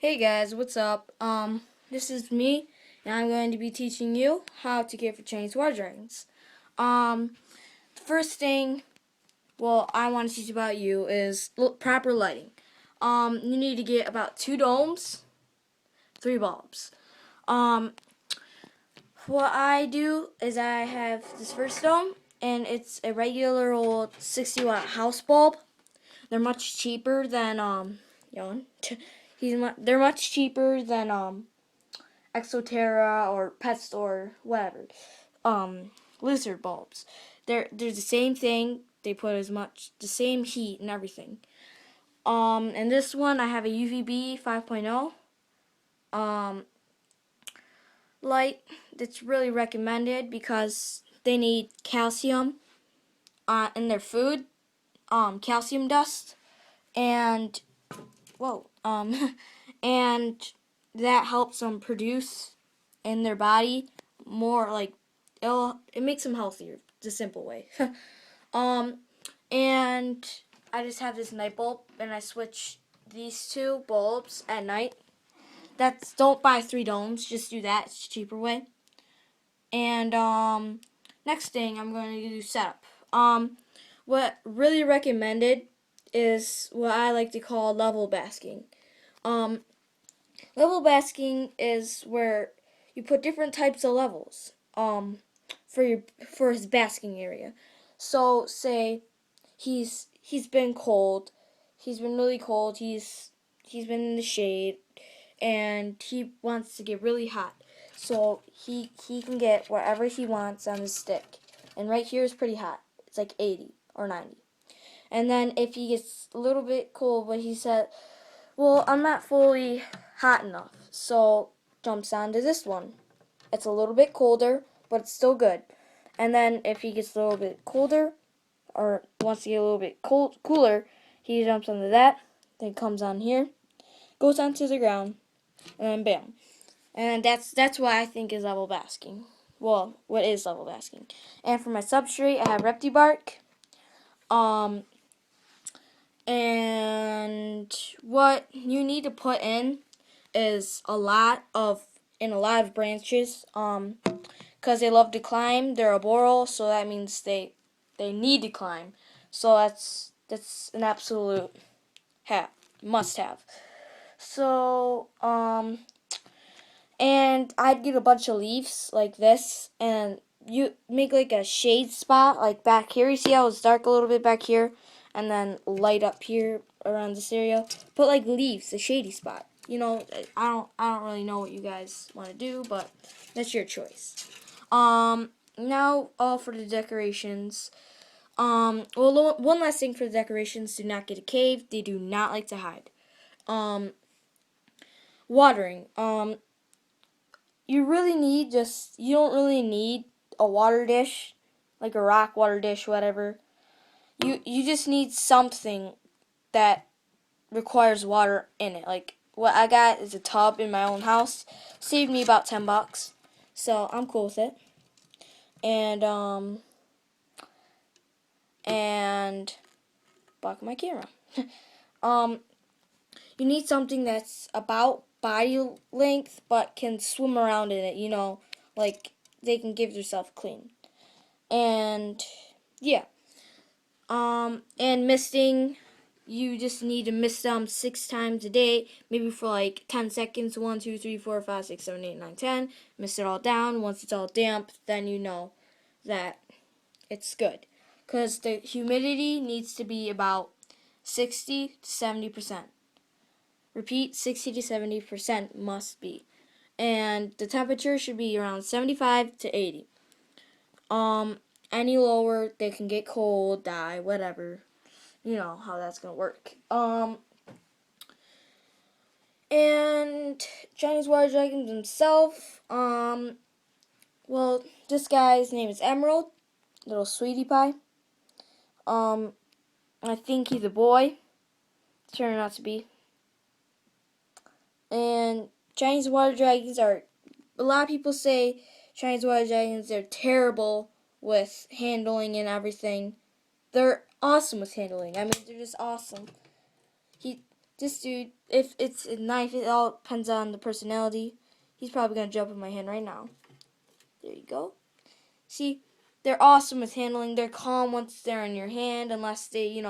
Hey guys, what's up? This is me, and I'm going to be teaching you how to care for Chinese water dragons. The first thing, I want to teach about you is proper lighting. You need to get about 2 domes, 3 bulbs. Um, what I do is I have this first dome, and it's a regular old 60-watt house bulb. They're much cheaper than they're much cheaper than Exoterra or Pet Store, whatever. Lizard bulbs. They're the same thing. They put the same heat and everything. And this one I have a UVB 5.0 light that's really recommended because they need calcium in their food, calcium dust, and and that helps them produce in their body more it makes them healthier. It's a simple way. And I just have this night bulb, and I switch these 2 bulbs at night. Don't buy 3 domes, just do that. It's a cheaper way. And next thing I'm going to do setup. What really recommended is what I like to call level basking. Level basking is where you put different types of levels for his basking area. So say he's been cold, he's been really cold, he's been in the shade, and he wants to get really hot. So he can get whatever he wants on his stick. And right here is pretty hot. It's like 80 or 90. And then if he gets a little bit cold, but he said, well, I'm not fully hot enough, so jumps onto this one. It's a little bit colder, but it's still good. And then if he gets a little bit colder, or wants to get a little bit cooler, he jumps onto that, then comes on here, goes onto the ground, and then bam. And that's what I think is level basking. Well, what is level basking? And for my substrate, I have Reptibark. And what you need to put in is a lot of branches. Because they love to climb. They're arboreal, so that means they need to climb. So that's an absolute must have. So and I'd get a bunch of leaves like this, and you make like a shade spot like back here. You see how it's dark a little bit back here, and then light up here around this area. Put like leaves, a shady spot. I don't really know what you guys want to do, but that's your choice. Now all for the decorations. One last thing for the decorations: do not get a cave. They do not like to hide. Watering. You don't really need a water dish, like a rock water dish, whatever. You just need something that requires water in it. Like what I got is a tub in my own house. Saved me about $10, so I'm cool with it. And block my camera. You need something that's about body length but can swim around in it. Like they can give themselves clean. And yeah. And misting, you just need to mist them 6 times a day, maybe for like 10 seconds. 1, 2, 3, 4, 5, 6, 7, 8, 9, 10. Mist it all down. Once it's all damp, then you know that it's good. Because the humidity needs to be about 60 to 70%. Repeat, 60 to 70% must be. And the temperature should be around 75 to 80. Any lower, they can get cold, die, whatever. You know how that's gonna work. And Chinese water dragons himself. This guy's name is Emerald, little sweetie pie. I think he's a boy. Turned out to be. And Chinese water dragons a lot of people say Chinese water dragons are terrible with handling and everything. They're awesome with handling. I mean, they're just awesome. This dude, if it's a knife, it all depends on the personality. He's probably going to jump in my hand right now. There you go. See, they're awesome with handling. They're calm once they're in your hand, unless they, you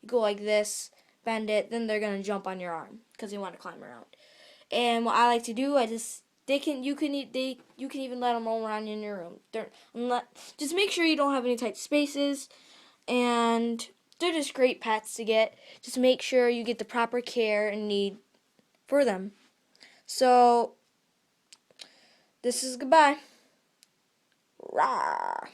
go like this, bend it, then they're going to jump on your arm because they want to climb around. And what I like to do, you can even let them roam around in your room. Just make sure you don't have any tight spaces, and they're just great pets to get. Just make sure you get the proper care and need for them. So, this is goodbye. Rah.